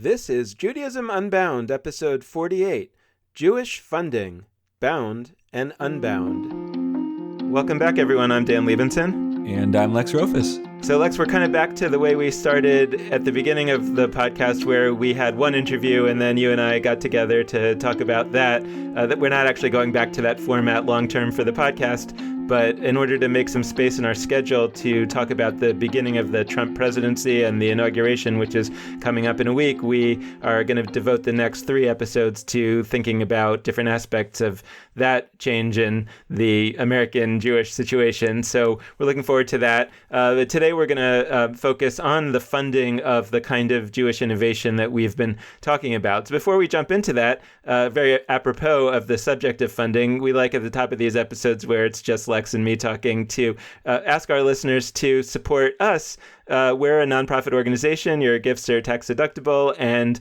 This is Judaism Unbound, episode 48, Jewish Funding, Bound and Unbound. Welcome back, everyone. I'm Dan Liebenson. And I'm Lex Rofus. So, Lex, we're kind of back to the way we started at the beginning of the podcast, where we had one interview and then you and I got together to talk about that. That we're not actually going back to that format long-term for the podcast, but in order to make some space in our schedule to talk about the beginning of the Trump presidency and the inauguration, which is coming up in a week, we are going to devote the next 3 episodes to thinking about different aspects of that change in the American Jewish situation. So we're looking forward to that. Today we're going to focus on the funding of the kind of Jewish innovation that we've been talking about. So before we jump into that, very apropos of the subject of funding, we like at the top of these episodes where it's just Lex and me talking to ask our listeners to support us. We're a nonprofit organization. Your gifts are tax deductible, and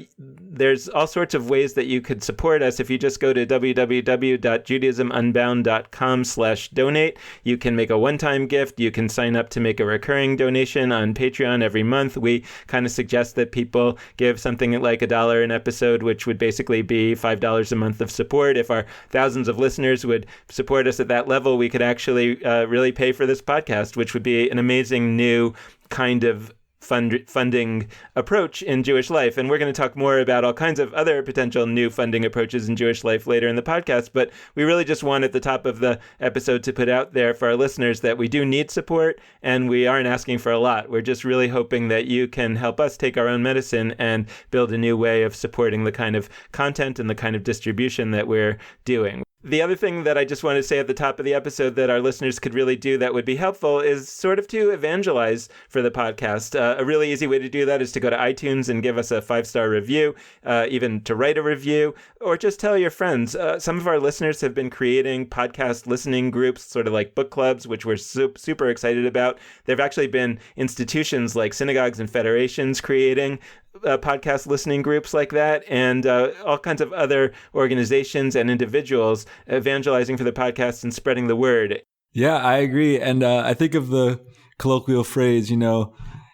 there's all sorts of ways that you could support us. If you just go to www.judaismunbound.com/donate, you can make a one-time gift. You can sign up to make a recurring donation on Patreon every month. We kind of suggest that people give something like $1 an episode, which would basically be $5 a month of support. If our thousands of listeners would support us at that level, we could actually really pay for this podcast, which would be an amazing new kind of funding approach in Jewish life. And we're going to talk more about all kinds of other potential new funding approaches in Jewish life later in the podcast. But we really just want at the top of the episode to put out there for our listeners that we do need support, and we aren't asking for a lot. We're just really hoping that you can help us take our own medicine and build a new way of supporting the kind of content and the kind of distribution that we're doing. The other thing that I just want to say at the top of the episode that our listeners could really do that would be helpful is sort of to evangelize for the podcast. A really easy way to do that is to go to iTunes and give us a 5-star review, even to write a review, or just tell your friends. Some of our listeners have been creating podcast listening groups, sort of like book clubs, which we're super excited about. There have actually been institutions like synagogues and federations creating podcast listening groups like that, and all kinds of other organizations and individuals evangelizing for the podcast and spreading the word. Yeah, I agree. And I think of the colloquial phrase,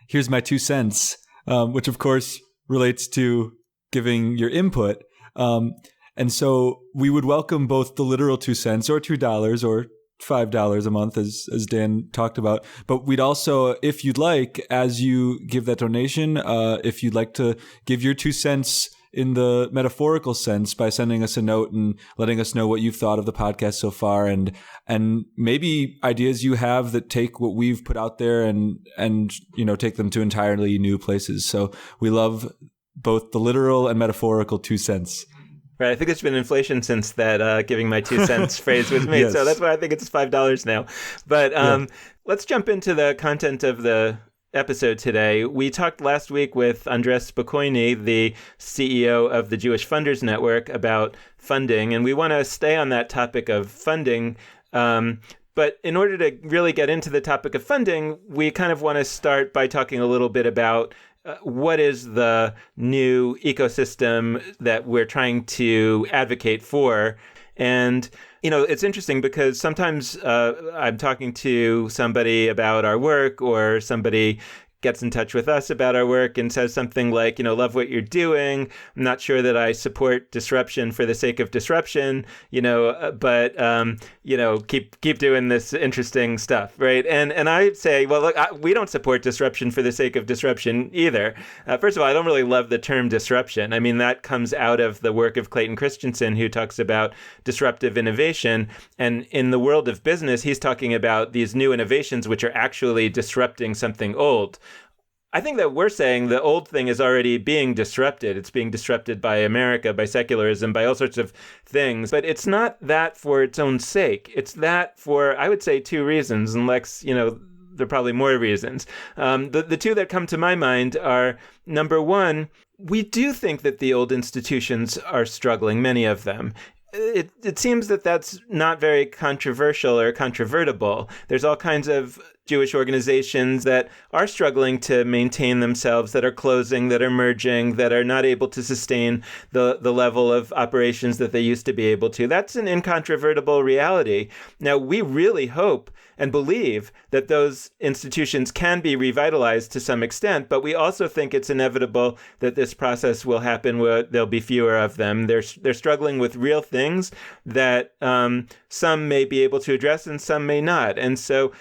here's my 2 cents, which of course relates to giving your input. And so we would welcome both the literal 2 cents or $2 or $5 a month, as Dan talked about. But we'd also, if you'd like, as you give that donation, if you'd like to give your 2 cents in the metaphorical sense by sending us a note and letting us know what you've thought of the podcast so far, and maybe ideas you have that take what we've put out there and take them to entirely new places. So we love both the literal and metaphorical 2 cents. Right. I think there's been inflation since that giving my 2 cents phrase was made. Yes. So that's why I think it's $5 now. But let's jump into the content of the episode today. We talked last week with Andres Spokojny, the CEO of the Jewish Funders Network, about funding. And we want to stay on that topic of funding. But in order to really get into the topic of funding, we kind of want to start by talking a little bit about what is the new ecosystem that we're trying to advocate for. And, it's interesting because sometimes I'm talking to somebody about our work, or somebody gets in touch with us about our work and says something like, love what you're doing. I'm not sure that I support disruption for the sake of disruption, but keep doing this interesting stuff, right? And I say, well, look, we don't support disruption for the sake of disruption either. First of all, I don't really love the term disruption. I mean, that comes out of the work of Clayton Christensen, who talks about disruptive innovation. And in the world of business, he's talking about these new innovations which are actually disrupting something old. I think that we're saying the old thing is already being disrupted. It's being disrupted by America, by secularism, by all sorts of things. But it's not that for its own sake. It's that for, I would say, 2 reasons. And Lex, there are probably more reasons. The 2 that come to my mind are, number one, we do think that the old institutions are struggling, many of them. It seems that that's not very controversial or controvertible. There's all kinds of Jewish organizations that are struggling to maintain themselves, that are closing, that are merging, that are not able to sustain the level of operations that they used to be able to. That's an incontrovertible reality. Now, we really hope and believe that those institutions can be revitalized to some extent, but we also think it's inevitable that this process will happen where there'll be fewer of them. They're struggling with real things that some may be able to address and some may not. And so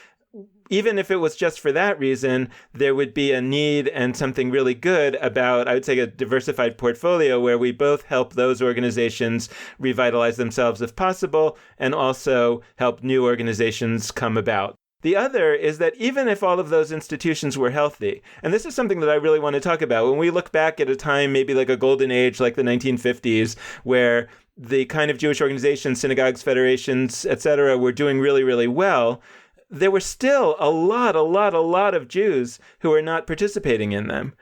even if it was just for that reason, there would be a need and something really good about, I would say, a diversified portfolio where we both help those organizations revitalize themselves if possible, and also help new organizations come about. The other is that even if all of those institutions were healthy, and this is something that I really want to talk about, when we look back at a time, maybe like a golden age, like the 1950s, where the kind of Jewish organizations, synagogues, federations, etc., were doing really, really well, there were still a lot of Jews who were not participating in them.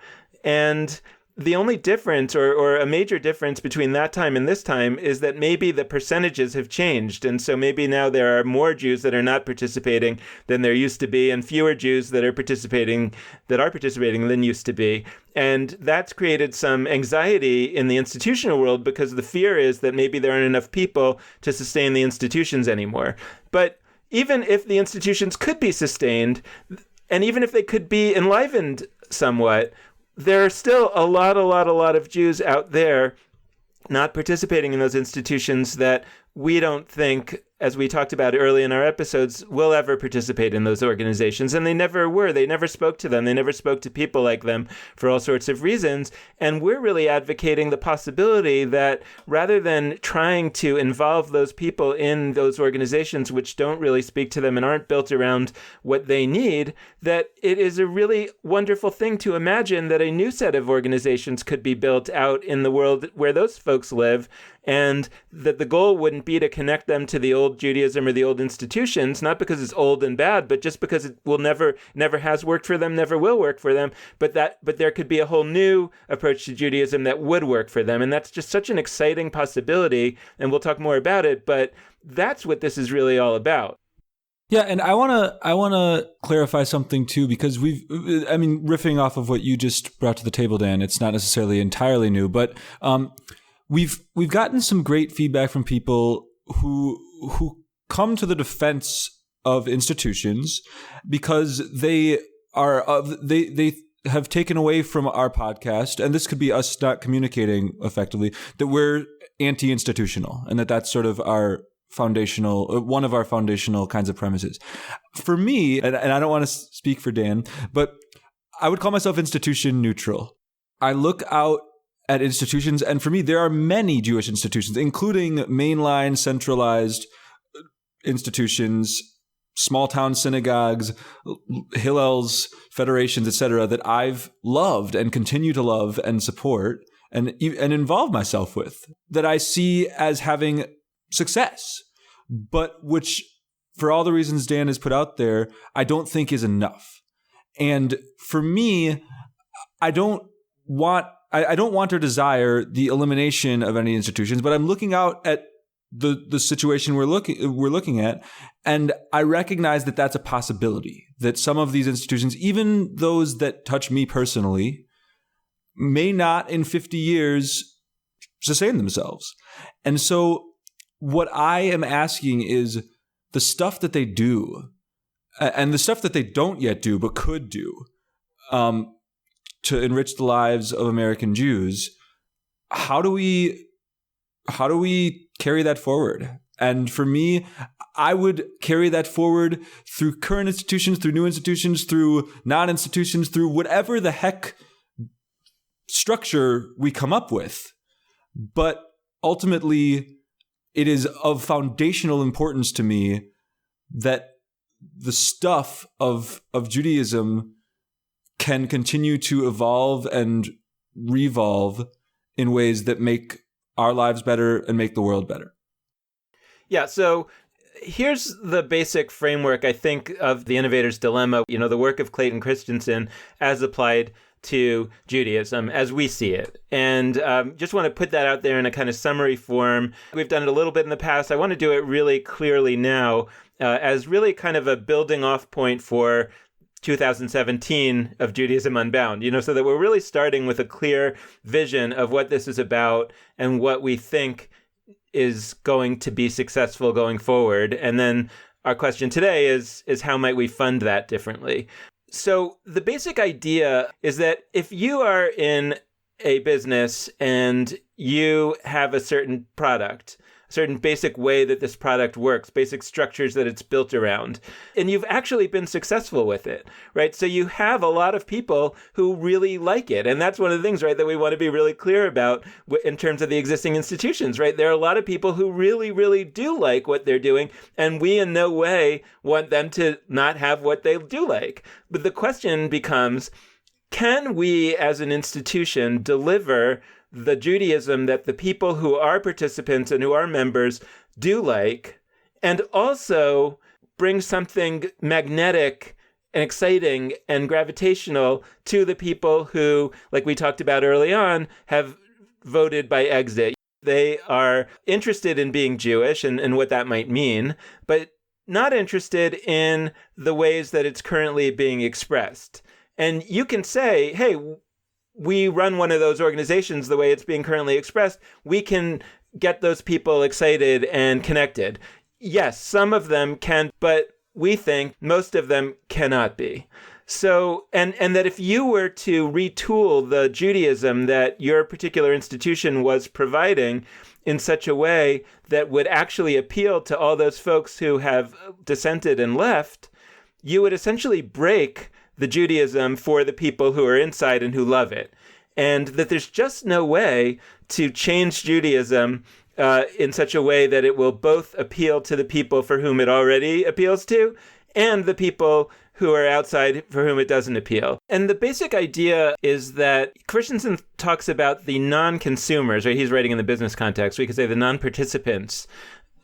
And the only difference or a major difference between that time and this time is that maybe the percentages have changed. And so maybe now there are more Jews that are not participating than there used to be, and fewer Jews that are participating than used to be. And that's created some anxiety in the institutional world because the fear is that maybe there aren't enough people to sustain the institutions anymore. But even if the institutions could be sustained, and even if they could be enlivened somewhat, there are still a lot of Jews out there not participating in those institutions that we don't think, as we talked about early in our episodes, will ever participate in those organizations. And they never were. They never spoke to them. They never spoke to people like them for all sorts of reasons. And we're really advocating the possibility that rather than trying to involve those people in those organizations which don't really speak to them and aren't built around what they need, that it is a really wonderful thing to imagine that a new set of organizations could be built out in the world where those folks live, and that the goal wouldn't be to connect them to the old Judaism or the old institutions, not because it's old and bad, but just because it will never has worked for them, never will work for them, but there could be a whole new approach to Judaism that would work for them. And that's just such an exciting possibility, and we'll talk more about it, but that's what this is really all about. Yeah, and I wanna clarify something too, because riffing off of what you just brought to the table, Dan, it's not necessarily entirely new, but we've gotten some great feedback from people who come to the defense of institutions because they have taken away from our podcast, and this could be us not communicating effectively, that we're anti-institutional, and that's sort of one of our foundational kinds of premises. For me, and I don't want to speak for Dan, but I would call myself institution neutral. I look out at institutions, and for me, there are many Jewish institutions, including mainline, centralized institutions, small town synagogues, Hillels, federations, etc., that I've loved and continue to love and support and involve myself with, that I see as having success, but which, for all the reasons Dan has put out there, I don't think is enough. And for me, I don't want or desire the elimination of any institutions, but I'm looking out at the situation we're looking at, and I recognize that that's a possibility, that some of these institutions, even those that touch me personally, may not in 50 years sustain themselves. And so what I am asking is the stuff that they do and the stuff that they don't yet do but could do to enrich the lives of American Jews, how do we carry that forward? And for me, I would carry that forward through current institutions, through new institutions, through non-institutions, through whatever the heck structure we come up with. But ultimately, it is of foundational importance to me that the stuff of Judaism can continue to evolve and revolve in ways that make our lives better and make the world better. Yeah, so here's the basic framework, I think, of the innovator's dilemma, the work of Clayton Christensen as applied to Judaism as we see it. And just want to put that out there in a kind of summary form. We've done it a little bit in the past. I want to do it really clearly now. as really kind of a building off point for 2017 of Judaism Unbound, so that we're really starting with a clear vision of what this is about and what we think is going to be successful going forward. And then our question today is how might we fund that differently? So the basic idea is that if you are in a business and you have a certain product, a certain basic way that this product works, basic structures that it's built around, and you've actually been successful with it, right? So you have a lot of people who really like it. And that's one of the things, right, that we want to be really clear about in terms of the existing institutions, right? There are a lot of people who really, really do like what they're doing, and we in no way want them to not have what they do like. But the question becomes, can we as an institution deliver the Judaism that the people who are participants and who are members do like, and also bring something magnetic and exciting and gravitational to the people who, like we talked about early on, have voted by exit. They are interested in being Jewish and what that might mean, but not interested in the ways that it's currently being expressed. And you can say, hey, we run one of those organizations the way it's being currently expressed. We can get those people excited and connected. Yes, some of them can, but we think most of them cannot be. So, and that if you were to retool the Judaism that your particular institution was providing in such a way that would actually appeal to all those folks who have dissented and left, you would essentially break the Judaism for the people who are inside and who love it. And that there's just no way to change Judaism in such a way that it will both appeal to the people for whom it already appeals to and the people who are outside for whom it doesn't appeal. And the basic idea is that Christensen talks about the non-consumers, right? He's writing in the business context. We could say the non-participants,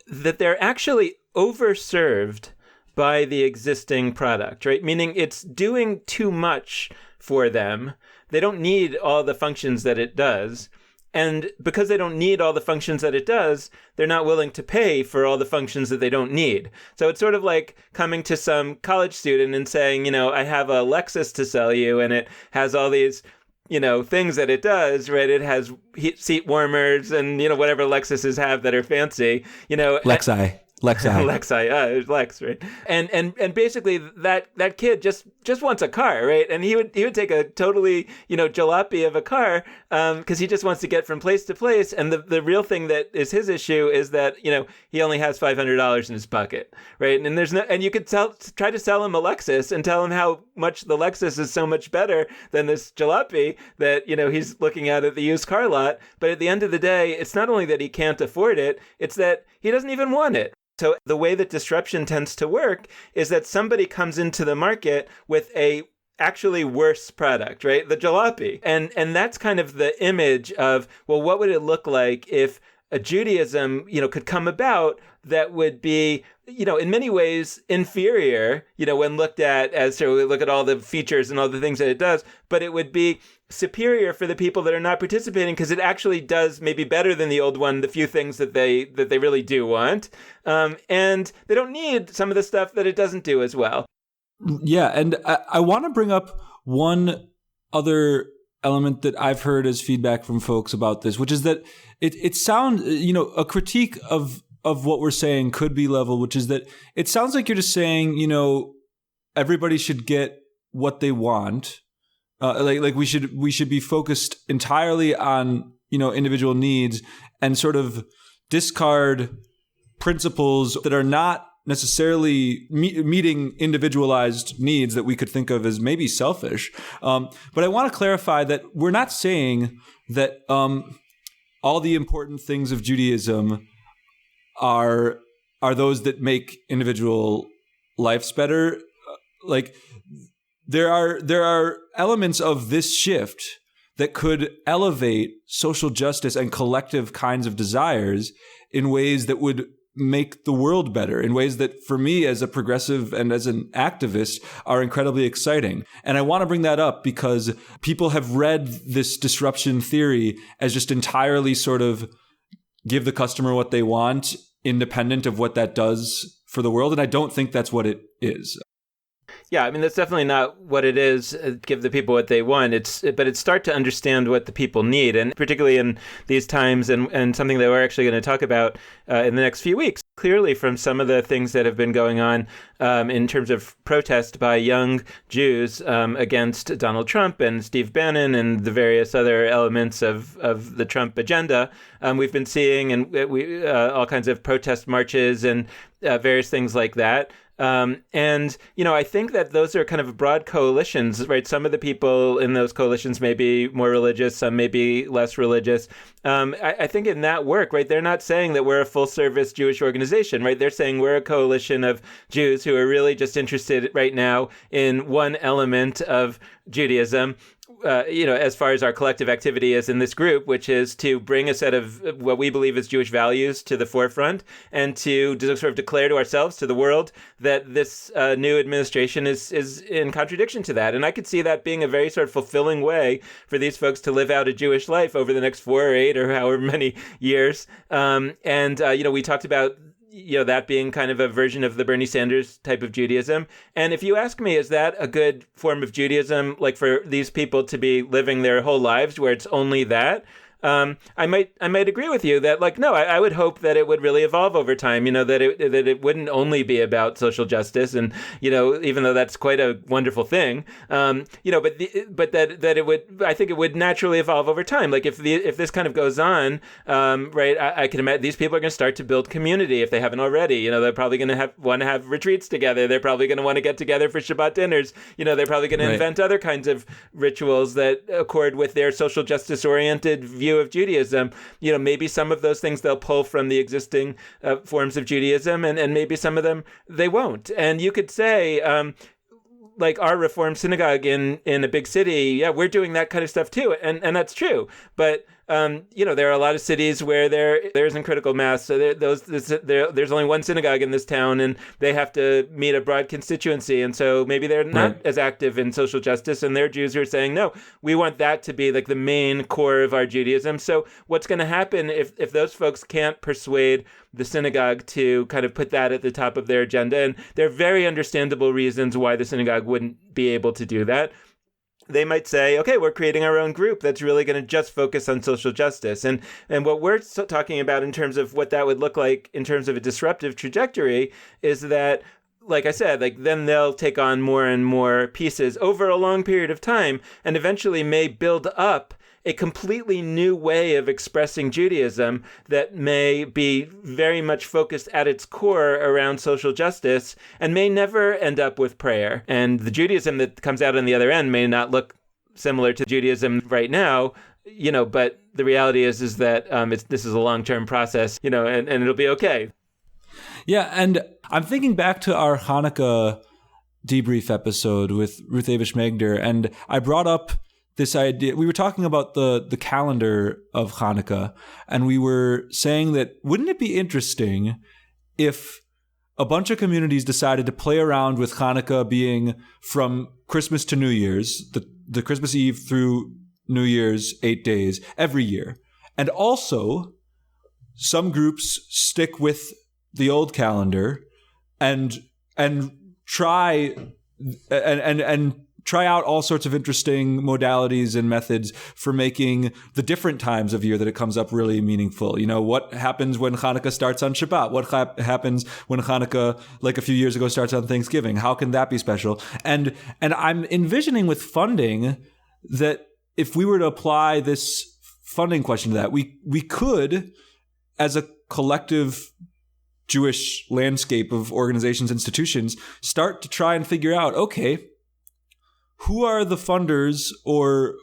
that they're actually overserved by the existing product, right? Meaning it's doing too much for them. They don't need all the functions that it does. And because they don't need all the functions that it does, they're not willing to pay for all the functions that they don't need. So it's sort of like coming to some college student and saying, I have a Lexus to sell you, and it has all these things that it does, right? It has seat warmers and, whatever Lexuses have that are fancy, Lexi, Lex, right? And basically that kid just wants a car, right? And he would take a totally, jalopy of a car, because he just wants to get from place to place. And the real thing that is his issue is that, he only has $500 in his pocket, right? And you could try to sell him a Lexus and tell him how much the Lexus is so much better than this jalopy that, he's looking at the used car lot. But at the end of the day, it's not only that he can't afford it, it's that he doesn't even want it. So the way that disruption tends to work is that somebody comes into the market with a actually worse product, right? The jalopy. And that's kind of the image of, well, what would it look like if a Judaism, could come about that would be, in many ways inferior, when looked at as, so we look at all the features and all the things that it does, but it would be superior for the people that are not participating because it actually does maybe better than the old one, the few things that they really do want. And they don't need some of the stuff that it doesn't do as well. Yeah. And I want to bring up one other element that I've heard as feedback from folks about this, which is that it sounds, a critique of what we're saying could be level, which is that it sounds like you're just saying, everybody should get what they want. Like we should be focused entirely on, individual needs and sort of discard principles that are not necessarily meeting individualized needs that we could think of as maybe selfish. But I want to clarify that we're not saying that all the important things of Judaism are those that make individual lives better. Like there are elements of this shift that could elevate social justice and collective kinds of desires in ways that would make the world better, in ways that for me as a progressive and as an activist are incredibly exciting. And I want to bring that up because people have read this disruption theory as just entirely sort of give the customer what they want, independent of what that does for the world. And I don't think that's what it is. Yeah, I mean, that's definitely not what it is, give the people what they want. But it's start to understand what the people need, and particularly in these times, and something that we're actually going to talk about in the next few weeks. Clearly, from some of the things that have been going on in terms of protest by young Jews against Donald Trump and Steve Bannon and the various other elements of the Trump agenda, we've been seeing all kinds of protest marches and various things like that. And, I think that those are kind of broad coalitions, right? Some of the people in those coalitions may be more religious, some may be less religious. I think in that work, right, they're not saying that we're a full service Jewish organization, right? They're saying we're a coalition of Jews who are really just interested right now in one element of Judaism. As far as our collective activity is in this group, which is to bring a set of what we believe is Jewish values to the forefront and to sort of declare to ourselves, to the world, that this new administration is in contradiction to that. And I could see that being a very sort of fulfilling way for these folks to live out a Jewish life over the next 4 or 8 or however many years. We talked about that being kind of a version of the Bernie Sanders type of Judaism. And if you ask me, is that a good form of Judaism, like for these people to be living their whole lives where it's only that? I might agree with you that, like, no, I would hope that it would really evolve over time, that it wouldn't only be about social justice, and even though that's quite a wonderful thing, but that it would, I think it would naturally evolve over time. Like if this kind of goes on, right, I can imagine these people are going to start to build community if they haven't already. They're probably going to want to have retreats together. They're probably going to want to get together for Shabbat dinners. They're probably going to invent other kinds of rituals that accord with their social justice oriented view of Judaism. Maybe some of those things they'll pull from the existing forms of Judaism, and maybe some of them they won't. And you could say, like our Reform synagogue in a big city, yeah, we're doing that kind of stuff too, and that's true. But there are a lot of cities where there isn't critical mass. So there's only one synagogue in this town, and they have to meet a broad constituency. And so maybe they're not as active in social justice, and they're Jews who are saying, no, we want that to be like the main core of our Judaism. So what's going to happen if those folks can't persuade the synagogue to kind of put that at the top of their agenda? And there are very understandable reasons why the synagogue wouldn't be able to do that. They might say, okay, we're creating our own group that's really going to just focus on social justice. And what we're talking about in terms of what that would look like in terms of a disruptive trajectory is that, like I said, then they'll take on more and more pieces over a long period of time and eventually may build up a completely new way of expressing Judaism that may be very much focused at its core around social justice and may never end up with prayer. And the Judaism that comes out on the other end may not look similar to Judaism right now, but the reality is that this is a long-term process, and it'll be okay. Yeah, and I'm thinking back to our Hanukkah debrief episode with Ruth Avish Megder, and I brought up this idea. We were talking about the calendar of Hanukkah, and we were saying that wouldn't it be interesting if a bunch of communities decided to play around with Hanukkah being from Christmas to New Year's, the Christmas Eve through New Year's, 8 days every year. And also some groups stick with the old calendar and try out all sorts of interesting modalities and methods for making the different times of year that it comes up really meaningful. What happens when Hanukkah starts on Shabbat? What happens when Hanukkah, like a few years ago, starts on Thanksgiving? How can that be special? And I'm envisioning with funding that if we were to apply this funding question to that, we could, as a collective Jewish landscape of organizations, institutions, start to try and figure out, okay, who are the funders or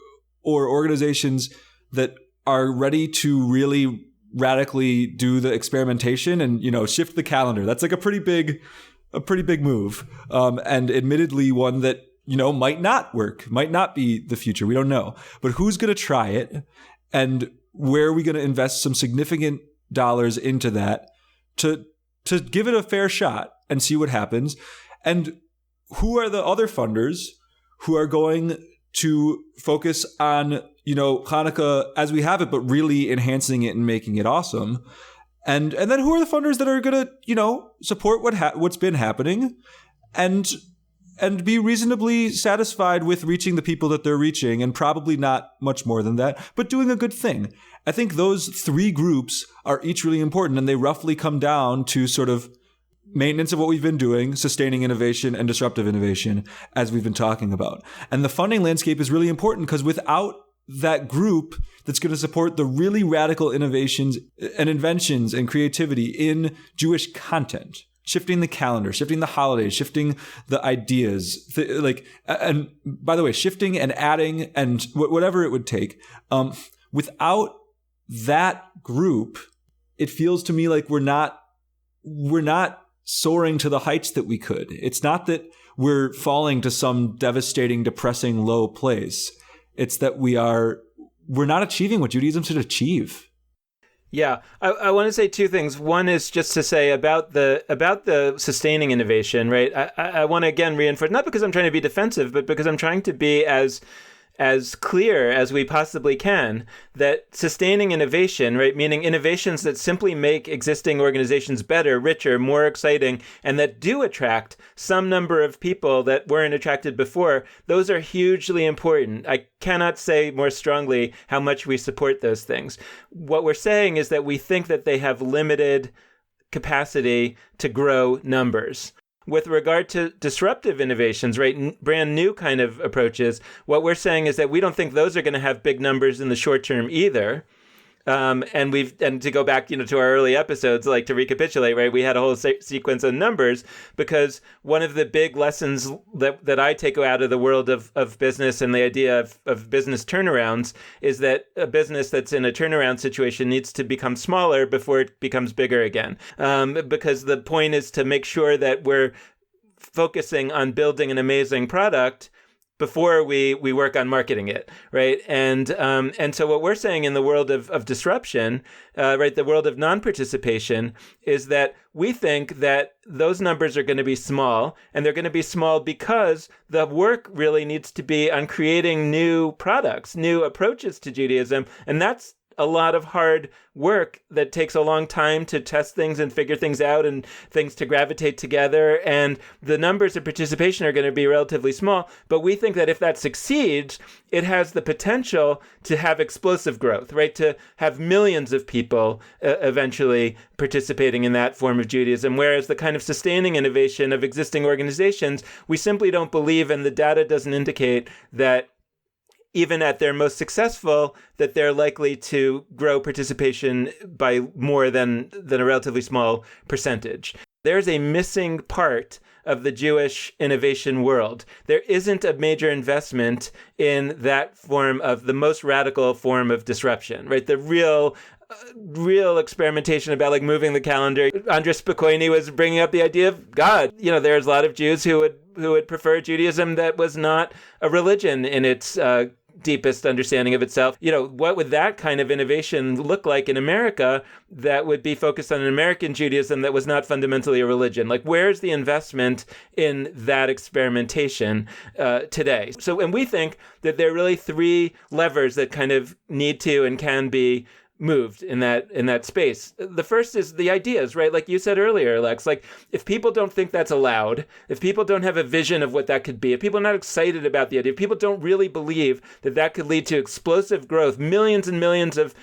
organizations that are ready to really radically do the experimentation and, shift the calendar? That's like a pretty big move. And admittedly one that, might not work, might not be the future. We don't know. But who's going to try it? And where are we going to invest some significant dollars into that to give it a fair shot and see what happens? And who are the other funders who are going to focus on, Hanukkah as we have it, but really enhancing it and making it awesome? And then who are the funders that are going to, support what's been happening and be reasonably satisfied with reaching the people that they're reaching, and probably not much more than that, but doing a good thing. I think those three groups are each really important, and they roughly come down to sort of maintenance of what we've been doing, sustaining innovation, and disruptive innovation, as we've been talking about. And the funding landscape is really important because without that group that's going to support the really radical innovations and inventions and creativity in Jewish content, shifting the calendar, shifting the holidays, shifting the ideas, and by the way, shifting and adding and whatever it would take. Without that group, it feels to me like we're not soaring to the heights that we could. It's not that we're falling to some devastating, depressing, low place. It's that we're not achieving what Judaism should achieve. Yeah, I want to say two things. One is just to say about the sustaining innovation, right? I want to again reinforce, not because I'm trying to be defensive, but because I'm trying to be as clear as we possibly can, that sustaining innovation, right, meaning innovations that simply make existing organizations better, richer, more exciting, and that do attract some number of people that weren't attracted before, those are hugely important. I cannot say more strongly how much we support those things. What we're saying is that we think that they have limited capacity to grow numbers. With regard to disruptive innovations, right, brand new kind of approaches, what we're saying is that we don't think those are going to have big numbers in the short term either. And to go back, to our early episodes, like to recapitulate, right, we had a whole sequence of numbers, because one of the big lessons that I take out of the world of business and the idea of business turnarounds is that a business that's in a turnaround situation needs to become smaller before it becomes bigger again. Because the point is to make sure that we're focusing on building an amazing product before we work on marketing it, right? And so what we're saying in the world of disruption, right, the world of non-participation, is that we think that those numbers are going to be small, and they're going to be small because the work really needs to be on creating new products, new approaches to Judaism, and that's a lot of hard work that takes a long time to test things and figure things out and things to gravitate together. And the numbers of participation are going to be relatively small. But we think that if that succeeds, it has the potential to have explosive growth, right? To have millions of people eventually participating in that form of Judaism. Whereas the kind of sustaining innovation of existing organizations, we simply don't believe, and the data doesn't indicate that even at their most successful, that they're likely to grow participation by more than a relatively small percentage. There's a missing part of the Jewish innovation world. There isn't a major investment in that form of the most radical form of disruption, right? The real experimentation about like moving the calendar. Andres Spokojny was bringing up the idea of God. There's a lot of Jews who would prefer Judaism that was not a religion in its deepest understanding of itself. What would that kind of innovation look like in America that would be focused on an American Judaism that was not fundamentally a religion? Like, where's the investment in that experimentation today? So, and we think that there are really three levers that kind of need to and can be moved in that space. The first is the ideas, right? Like you said earlier, Lex, like if people don't think that's allowed, if people don't have a vision of what that could be, if people are not excited about the idea, if people don't really believe that could lead to explosive growth, millions and millions of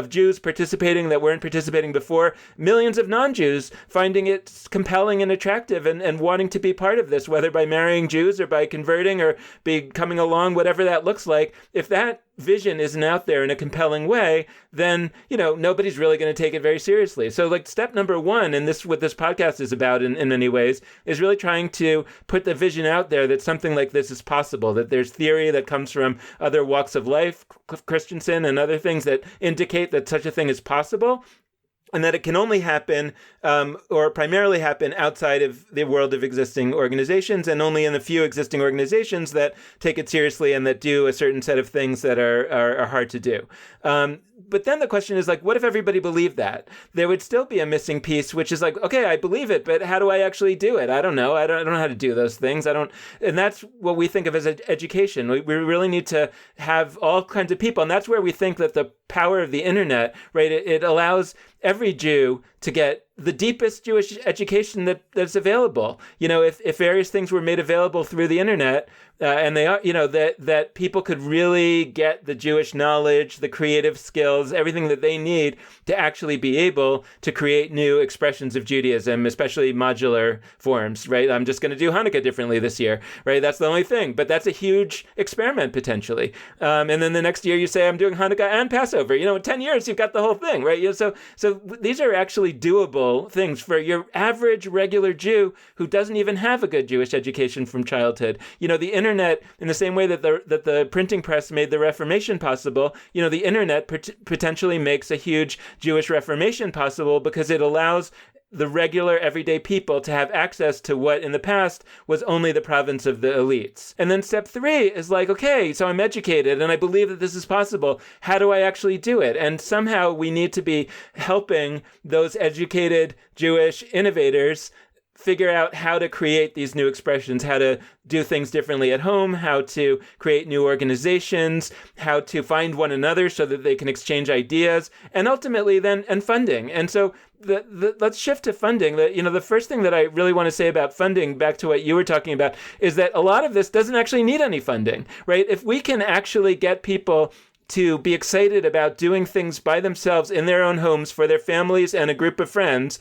Jews participating that weren't participating before, millions of non-Jews finding it compelling and attractive and wanting to be part of this, whether by marrying Jews or by converting or coming along, whatever that looks like. If that vision isn't out there in a compelling way, then, nobody's really going to take it very seriously. So like step number one, and this what this podcast is about in many ways, is really trying to put the vision out there that something like this is possible, that there's theory that comes from other walks of life, Christensen and other things that indicate that such a thing is possible, and that it can only happen or primarily happen outside of the world of existing organizations, and only in the few existing organizations that take it seriously and that do a certain set of things that are hard to do. But then the question is like, what if everybody believed that? There would still be a missing piece, which is like, okay, I believe it, but how do I actually do it? I don't know. I don't know how to do those things. And that's what we think of as education. We really need to have all kinds of people. And that's where we think that the power of the internet, right? It allows every Jew to get the deepest Jewish education that's available. If various things were made available through the internet, and they are, that people could really get the Jewish knowledge, the creative skills, everything that they need to actually be able to create new expressions of Judaism, especially modular forms, right? I'm just going to do Hanukkah differently this year, right? That's the only thing. But that's a huge experiment potentially. And then the next year you say, I'm doing Hanukkah and Passover. In 10 years, you've got the whole thing, right? So these are actually doable things for your average regular Jew who doesn't even have a good Jewish education from childhood. The internet, in the same way that the printing press made the Reformation possible, the internet potentially makes a huge Jewish Reformation possible because it allows the regular everyday people to have access to what in the past was only the province of the elites. And then step 3 is like, okay, so I'm educated and I believe that this is possible. How do I actually do it? And somehow we need to be helping those educated Jewish innovators figure out how to create these new expressions, how to do things differently at home, how to create new organizations, how to find one another so that they can exchange ideas, and ultimately then, and funding. And so let's shift to funding. The first thing that I really want to say about funding, back to what you were talking about, is that a lot of this doesn't actually need any funding, right? If we can actually get people to be excited about doing things by themselves in their own homes for their families and a group of friends,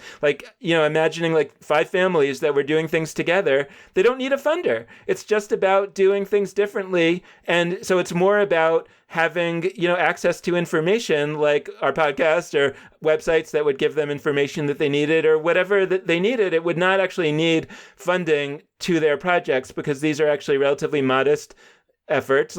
imagining like 5 families that were doing things together, they don't need a funder. It's just about doing things differently. And so it's more about having, access to information like our podcast or websites that would give them information that they needed or whatever that they needed. It would not actually need funding to their projects because these are actually relatively modest efforts.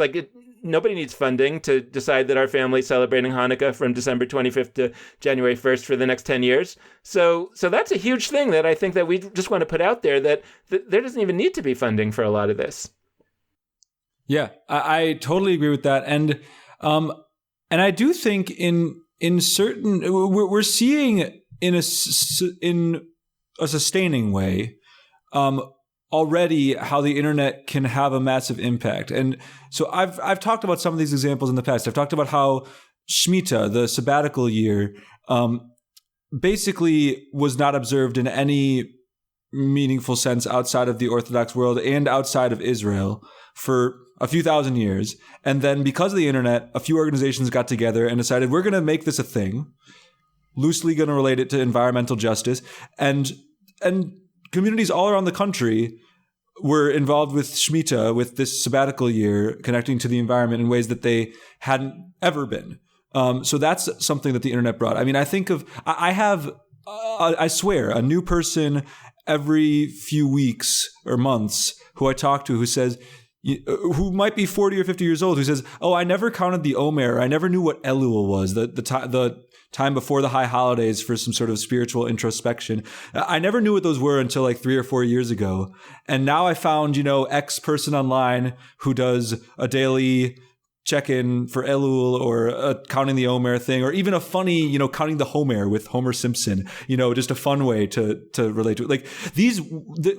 Nobody needs funding to decide that our family's celebrating Hanukkah from December 25th to January 1st for the next 10 years. So that's a huge thing that I think that we just want to put out there, that there doesn't even need to be funding for a lot of this. Yeah, I totally agree with that. And I do think in certain, we're seeing in a sustaining way, already how the internet can have a massive impact. And so I've talked about some of these examples in the past. I've talked about how Shemitah, the sabbatical year, basically was not observed in any meaningful sense outside of the Orthodox world and outside of Israel for a few thousand years. And then because of the internet, a few organizations got together and decided we're going to make this a thing, loosely going to relate it to environmental justice. And communities all around the country were involved with Shemitah, with this sabbatical year, connecting to the environment in ways that they hadn't ever been. So that's something that the internet brought. I mean, I think of, I swear, a new person every few weeks or months who I talk to who says, who might be 40 or 50 years old, who says, oh, I never counted the Omer. I never knew what Elul was, the time before the high holidays for some sort of spiritual introspection. I never knew what those were until like 3 or 4 years ago. And now I found, X person online who does a daily check-in for Elul or a counting the Omer thing, or even a funny, counting the Homer with Homer Simpson, just a fun way to relate to it. Like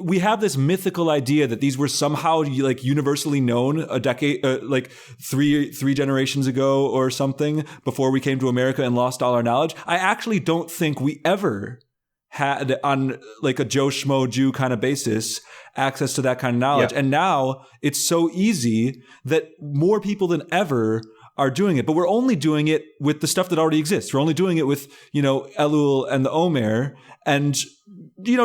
we have this mythical idea that these were somehow like universally known a decade, like three generations ago or something, before we came to America and lost all our knowledge. I actually don't think we ever had, on like a Joe Schmo Jew kind of basis, access to that kind of knowledge. Yeah. And now it's so easy that more people than ever are doing it. But we're only doing it with the stuff that already exists. We're only doing it with, Elul and the Omer, and,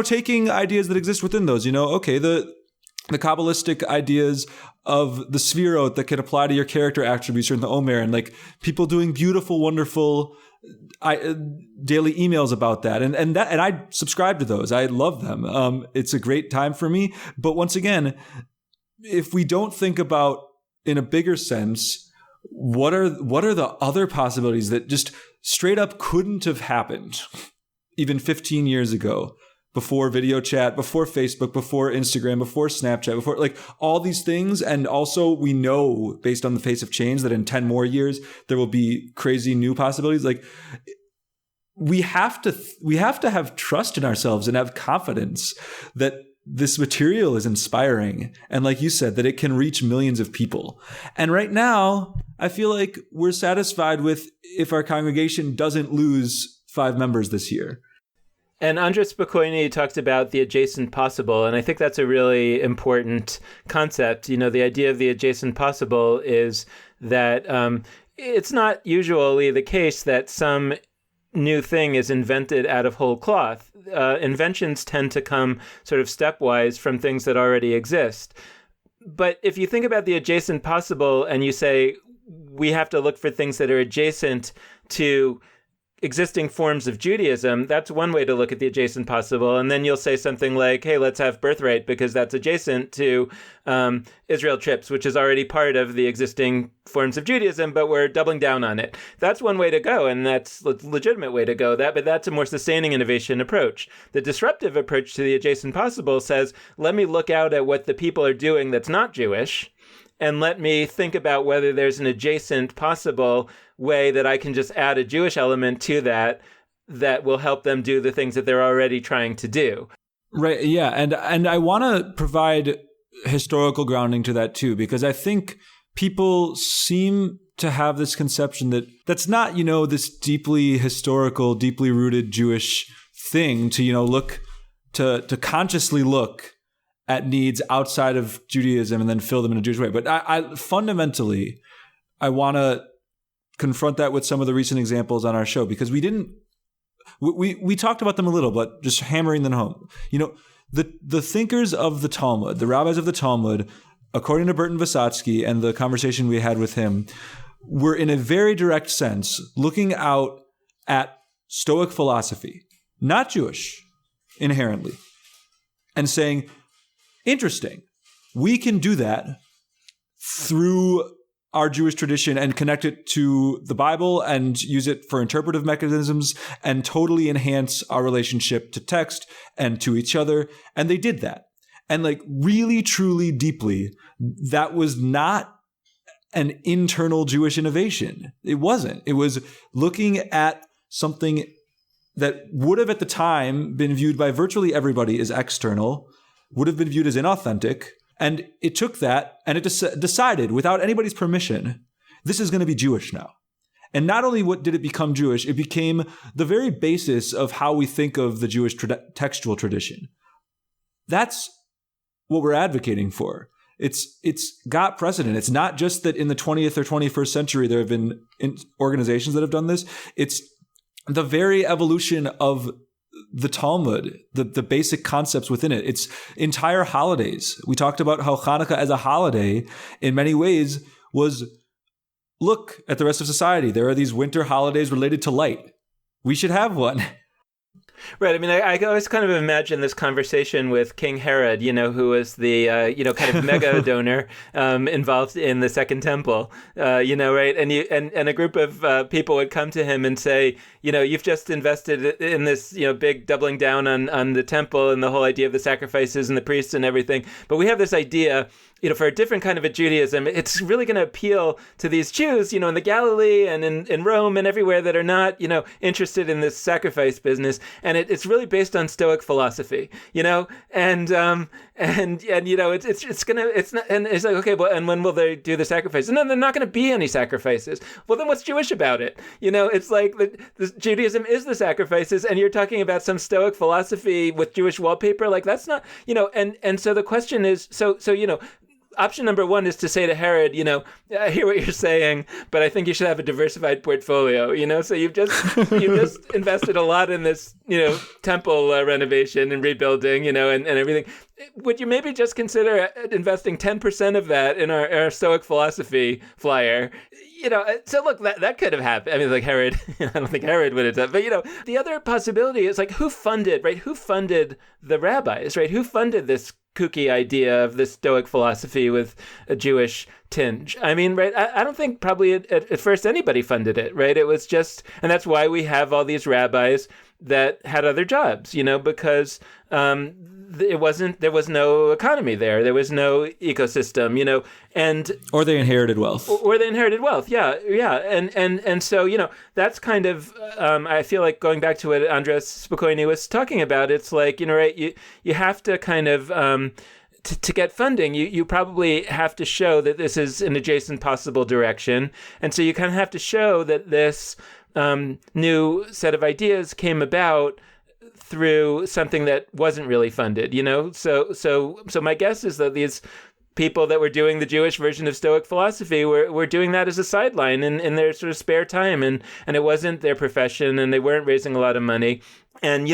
taking ideas that exist within those, okay, the Kabbalistic ideas of the Sefirot that can apply to your character attributes in the Omer, and like people doing beautiful, wonderful daily emails about that. And I subscribe to those. I love them. It's a great time for me. But once again, if we don't think about, in a bigger sense, what are the other possibilities that just straight up couldn't have happened even 15 years ago, before video chat, before Facebook, before Instagram, before Snapchat, before like all these things. And also we know, based on the face of change, that in 10 more years, there will be crazy new possibilities. Like we have to have trust in ourselves and have confidence that this material is inspiring. And like you said, that it can reach millions of people. And right now, I feel like we're satisfied with if our congregation doesn't lose 5 members this year. And Andres Spokojny talked about the adjacent possible, and I think that's a really important concept. You know, the idea of the adjacent possible is that it's not usually the case that some new thing is invented out of whole cloth. Inventions tend to come sort of stepwise from things that already exist. But if you think about the adjacent possible and you say, we have to look for things that are adjacent to existing forms of Judaism, that's one way to look at the adjacent possible. And then you'll say something like, hey, let's have birthright because that's adjacent to Israel trips, which is already part of the existing forms of Judaism, but we're doubling down on it. That's one way to go, and that's a legitimate way to go. But that's a more sustaining innovation approach. The disruptive approach to the adjacent possible says, let me look out at what the people are doing that's not Jewish, and let me think about whether there's an adjacent possible way that I can just add a Jewish element to that will help them do the things that they're already trying to do. Right. Yeah. And I want to provide historical grounding to that too, because I think people seem to have this conception that's not, this deeply historical, deeply rooted Jewish thing to, look to consciously look at needs outside of Judaism and then fill them in a Jewish way. But I fundamentally, I want to confront that with some of the recent examples on our show, because we talked about them a little, but just hammering them home. The thinkers of the Talmud, the rabbis of the Talmud, according to Burton Vysotsky and the conversation we had with him, were in a very direct sense looking out at Stoic philosophy, not Jewish inherently, and saying, interesting, we can do that through our Jewish tradition and connect it to the Bible and use it for interpretive mechanisms and totally enhance our relationship to text and to each other. And they did that. And really, truly, deeply, that was not an internal Jewish innovation. It wasn't. It was looking at something that would have at the time been viewed by virtually everybody as external, would have been viewed as inauthentic. And it took that and it decided without anybody's permission, this is going to be Jewish now. And not only did it become Jewish, it became the very basis of how we think of the Jewish textual tradition. That's what we're advocating for. It's got precedent. It's not just that in the 20th or 21st century there have been organizations that have done this. It's the very evolution of the Talmud, the basic concepts within it. It's entire holidays. We talked about how Hanukkah as a holiday in many ways was, look at the rest of society. There are these winter holidays related to light. We should have one. Right. I mean, I always kind of imagine this conversation with King Herod, who was the, kind of mega donor involved in the Second Temple, right? And a group of people would come to him and say, you've just invested in this, big doubling down on the temple and the whole idea of the sacrifices and the priests and everything. But we have this idea, for a different kind of a Judaism. It's really going to appeal to these Jews, in the Galilee and in Rome and everywhere that are not, interested in this sacrifice business. And it's really based on Stoic philosophy, and it's not, and it's like, okay, well, and when will they do the sacrifices? No, they're not going to be any sacrifices. Well, then what's Jewish about it? It's like the Judaism is the sacrifices, and you're talking about some Stoic philosophy with Jewish wallpaper. Like that's not, and so the question is, so option number one is to say to Herod, I hear what you're saying, but I think you should have a diversified portfolio, so you've just invested a lot in this, temple renovation and rebuilding, and everything. Would you maybe just consider investing 10% of that in our Stoic philosophy flyer? So look, that could have happened. I mean, like Herod, I don't think Herod would have done, but the other possibility is who funded the rabbis, right? Who funded this kooky idea of the Stoic philosophy with a Jewish tinge? I mean, right? I don't think probably at first anybody funded it, right? It was just, and that's why we have all these rabbis that had other jobs, because there was no economy there. There was no ecosystem, or they inherited wealth. Yeah. And so, that's kind of, I feel like going back to what Andres Spokojny was talking about, it's like, right, you have to kind of to get funding, you probably have to show that this is an adjacent possible direction. And so you kind of have to show that this new set of ideas came about through something that wasn't really funded, So my guess is that these people that were doing the Jewish version of Stoic philosophy were doing that as a sideline in their sort of spare time, and it wasn't their profession, and they weren't raising a lot of money. And,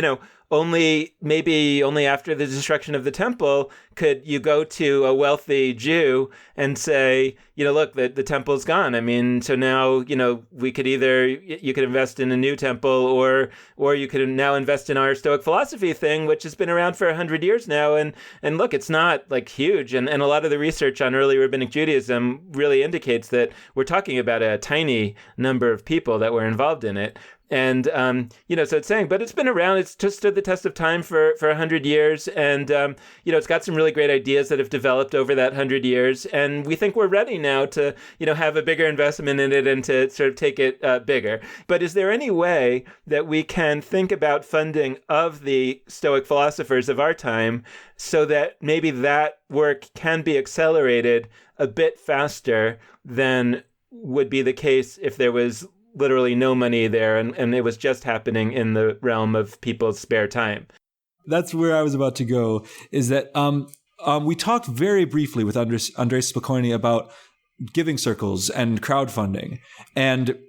only after the destruction of the temple could you go to a wealthy Jew and say, look, the temple's gone. I mean, so now, we could you could invest in a new temple or you could now invest in our Stoic philosophy thing, which has been around for 100 years now. And look, it's not like huge. And a lot of the research on early rabbinic Judaism really indicates that we're talking about a tiny number of people that were involved in it. And, so it's saying, but it's been around. It's just stood the test of time for 100 years. And, it's got some really great ideas that have developed over that 100 years. And we think we're ready now to, have a bigger investment in it and to sort of take it bigger. But is there any way that we can think about funding of the Stoic philosophers of our time so that maybe that work can be accelerated a bit faster than would be the case if there was literally no money there and it was just happening in the realm of people's spare time? That's where I was about to go, is that we talked very briefly with Andres Spiconi about giving circles and crowdfunding, and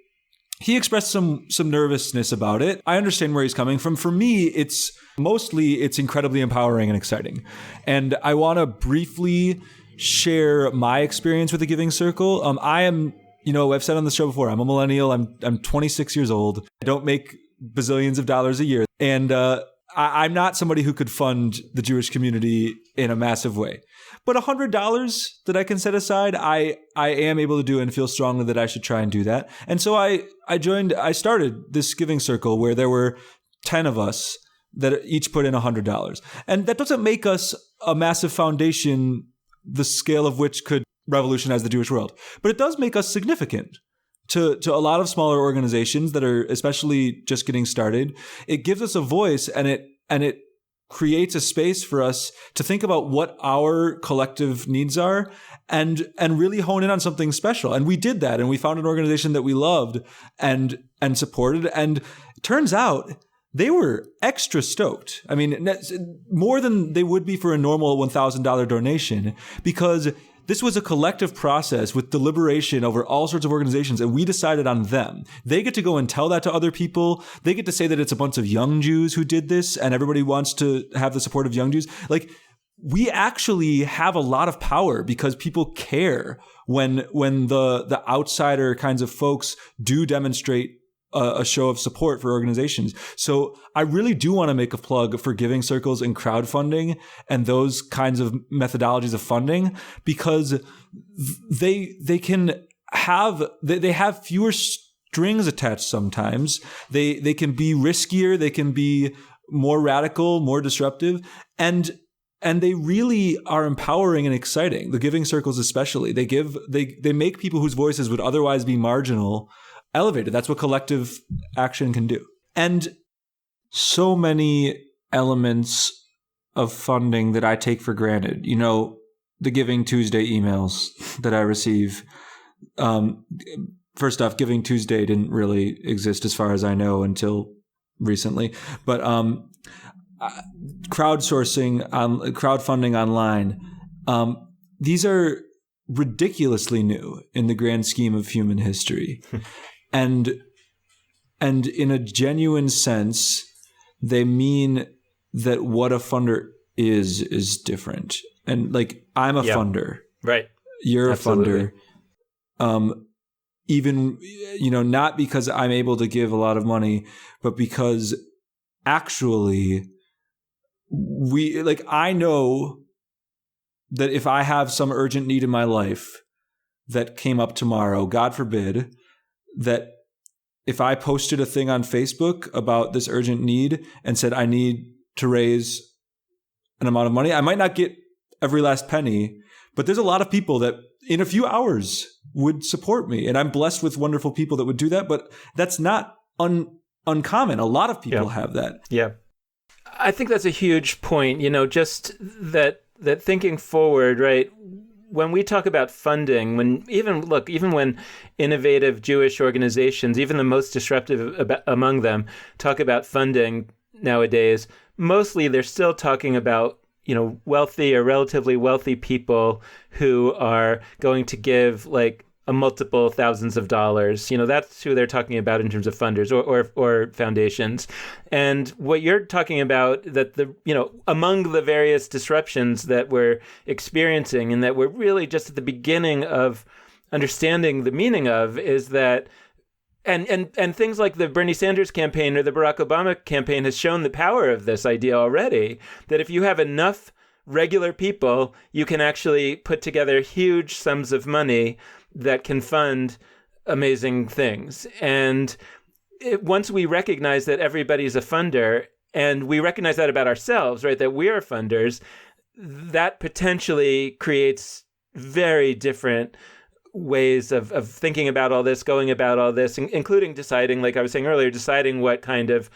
he expressed some nervousness about it. I understand where he's coming from. For me, it's incredibly empowering and exciting, and I want to briefly share my experience with the Giving Circle. I am, I've said on the show before, I'm a millennial. I'm 26 years old. I don't make bazillions of dollars a year. And I'm not somebody who could fund the Jewish community in a massive way. But $100 that I can set aside, I am able to do and feel strongly that I should try and do that. And so I started this Giving Circle where there were 10 of us that each put in $100. And that doesn't make us a massive foundation, the scale of which could revolutionize the Jewish world. But it does make us significant to a lot of smaller organizations that are especially just getting started. It gives us a voice, and it creates a space for us to think about what our collective needs are and really hone in on something special. And we did that, and we found an organization that we loved and supported. And it turns out they were extra stoked. I mean, more than they would be for a normal $1,000 donation, because this was a collective process with deliberation over all sorts of organizations, and we decided on them. They get to go and tell that to other people. They get to say that it's a bunch of young Jews who did this, and everybody wants to have the support of young Jews. Like, we actually have a lot of power because people care when the outsider kinds of folks do demonstrate a show of support for organizations. So I really do want to make a plug for Giving Circles and crowdfunding and those kinds of methodologies of funding, because they have fewer strings attached sometimes. They can be riskier, they can be more radical, more disruptive, and they really are empowering and exciting. The Giving Circles especially, they make people whose voices would otherwise be marginal elevated. That's what collective action can do. And so many elements of funding that I take for granted. The Giving Tuesday emails that I receive. First off, Giving Tuesday didn't really exist as far as I know until recently. But crowdfunding online, these are ridiculously new in the grand scheme of human history. And in a genuine sense, they mean that what a funder is different. And like, I'm a funder. Right. You're Absolutely. a funder. Even, not because I'm able to give a lot of money, but because actually I know that if I have some urgent need in my life that came up tomorrow, God forbid, that if I posted a thing on Facebook about this urgent need and said I need to raise an amount of money, I might not get every last penny, but there's a lot of people that in a few hours would support me. And I'm blessed with wonderful people that would do that, but that's not uncommon. A lot of people have that. Yeah. I think that's a huge point, just that that thinking forward, right, when we talk about funding, even when innovative Jewish organizations, even the most disruptive among them, talk about funding nowadays, mostly they're still talking about, wealthy or relatively wealthy people who are going to give like a multiple thousands of dollars. That's who they're talking about in terms of funders or foundations. And what you're talking about, that among the various disruptions that we're experiencing and that we're really just at the beginning of understanding the meaning of, is that and things like the Bernie Sanders campaign or the Barack Obama campaign has shown the power of this idea already, that if you have enough regular people, you can actually put together huge sums of money that can fund amazing things. And once we recognize that everybody's a funder, and we recognize that about ourselves, right, that we are funders, that potentially creates very different ways of thinking about all this, going about all this, including deciding, like I was saying earlier, deciding what kind of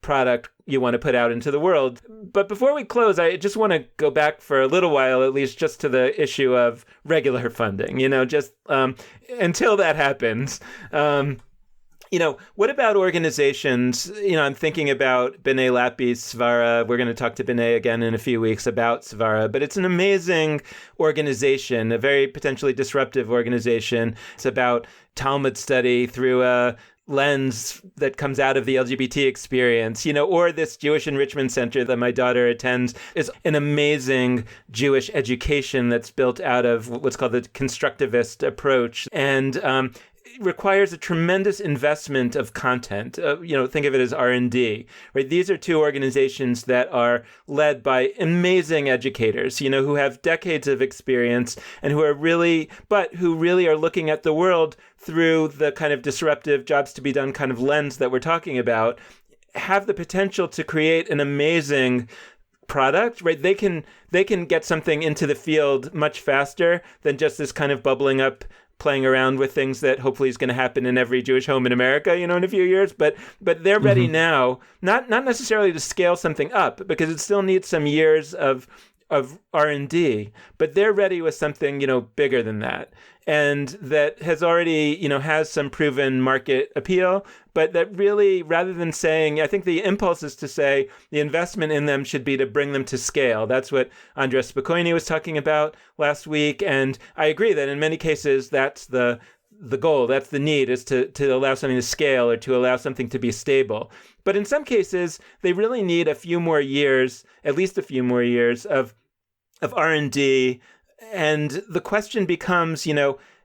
product you want to put out into the world. But before we close, I just want to go back for a little while, at least, just to the issue of regular funding, just until that happens. What about organizations? I'm thinking about B'nai Lappi's Svara. We're going to talk to B'nai again in a few weeks about Svara, but it's an amazing organization, a very potentially disruptive organization. It's about Talmud study through a lens that comes out of the LGBT experience, or this Jewish Enrichment Center that my daughter attends is an amazing Jewish education that's built out of what's called the constructivist approach. And requires a tremendous investment of content. Think of it as R&D, right? These are two organizations that are led by amazing educators, who have decades of experience and who really are looking at the world through the kind of disruptive jobs to be done kind of lens that we're talking about, have the potential to create an amazing product, right? They can get something into the field much faster than just this kind of bubbling up, playing around with things that hopefully is going to happen in every Jewish home in America, in a few years. But they're ready now, not necessarily to scale something up, because it still needs some years of R&D, but they're ready with something, bigger than that. And that has already, has some proven market appeal, but that really, rather than saying, I think the impulse is to say the investment in them should be to bring them to scale. That's what Andres Spokojny was talking about last week. And I agree that in many cases, that's the goal, that's the need, is to allow something to scale or to allow something to be stable. But in some cases, they really need a few more years, at least a few more years of R&D. And the question becomes,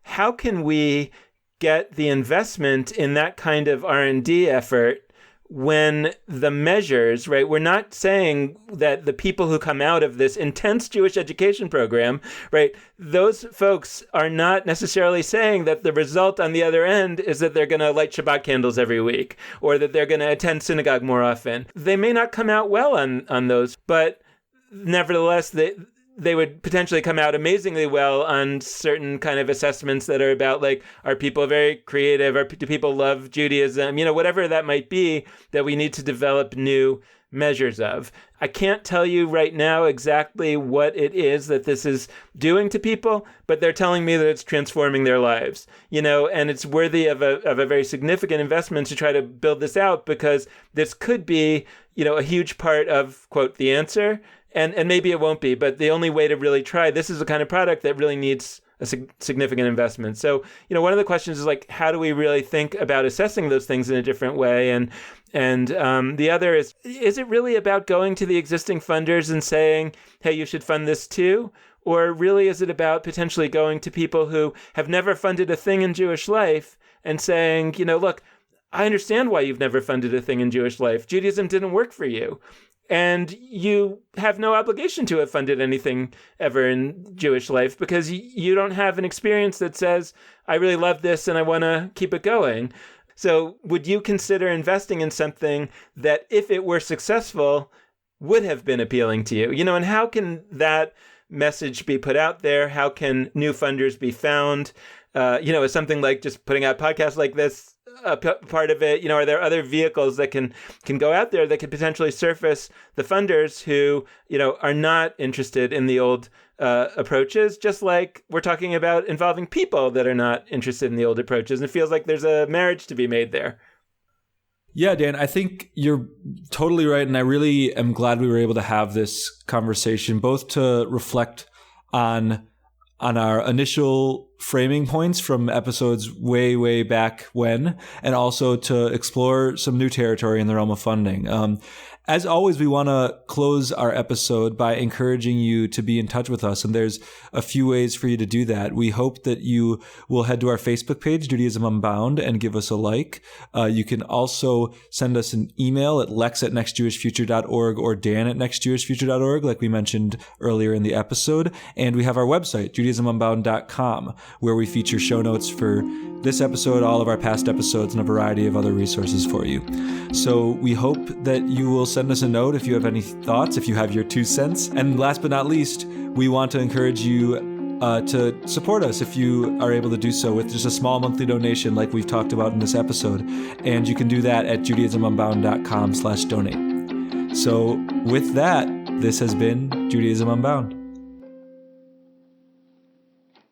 how can we get the investment in that kind of R&D effort when the measures, right? We're not saying that the people who come out of this intense Jewish education program, right, those folks are not necessarily saying that the result on the other end is that they're going to light Shabbat candles every week or that they're going to attend synagogue more often. They may not come out well on those, but nevertheless, they would potentially come out amazingly well on certain kind of assessments that are about, like, are people very creative? Do people love Judaism? Whatever that might be, that we need to develop new measures of. I can't tell you right now exactly what it is that this is doing to people, but they're telling me that it's transforming their lives, and it's worthy of a very significant investment to try to build this out, because this could be, a huge part of, quote, the answer. And maybe it won't be, but the only way to really try, this is the kind of product that really needs a significant investment. So, one of the questions is, like, how do we really think about assessing those things in a different way? And the other is it really about going to the existing funders and saying, hey, you should fund this too? Or really is it about potentially going to people who have never funded a thing in Jewish life and saying, look, I understand why you've never funded a thing in Jewish life. Judaism didn't work for you. And you have no obligation to have funded anything ever in Jewish life, because you don't have an experience that says, I really love this and I want to keep it going. So would you consider investing in something that, if it were successful, would have been appealing to you? And how can that message be put out there? How can new funders be found? Is something like just putting out podcasts like this part of it? Are there other vehicles that can go out there that could potentially surface the funders who, are not interested in the old approaches, just like we're talking about involving people that are not interested in the old approaches. And it feels like there's a marriage to be made there. Yeah, Dan, I think you're totally right. And I really am glad we were able to have this conversation, both to reflect on our initial framing points from episodes way, way back when, and also to explore some new territory in the realm of funding. As always, we want to close our episode by encouraging you to be in touch with us. And there's a few ways for you to do that. We hope that you will head to our Facebook page, Judaism Unbound, and give us a like. You can also send us an email at lex@nextjewishfuture.org or dan@nextjewishfuture.org, like we mentioned earlier in the episode. And we have our website, JudaismUnbound.com, where we feature show notes for this episode, all of our past episodes, and a variety of other resources for you. So we hope that you will send us a note if you have any thoughts, if you have your 2 cents. And last but not least, we want to encourage you to support us if you are able to do so with just a small monthly donation like we've talked about in this episode. And you can do that at JudaismUnbound.com/donate. So with that, this has been Judaism Unbound.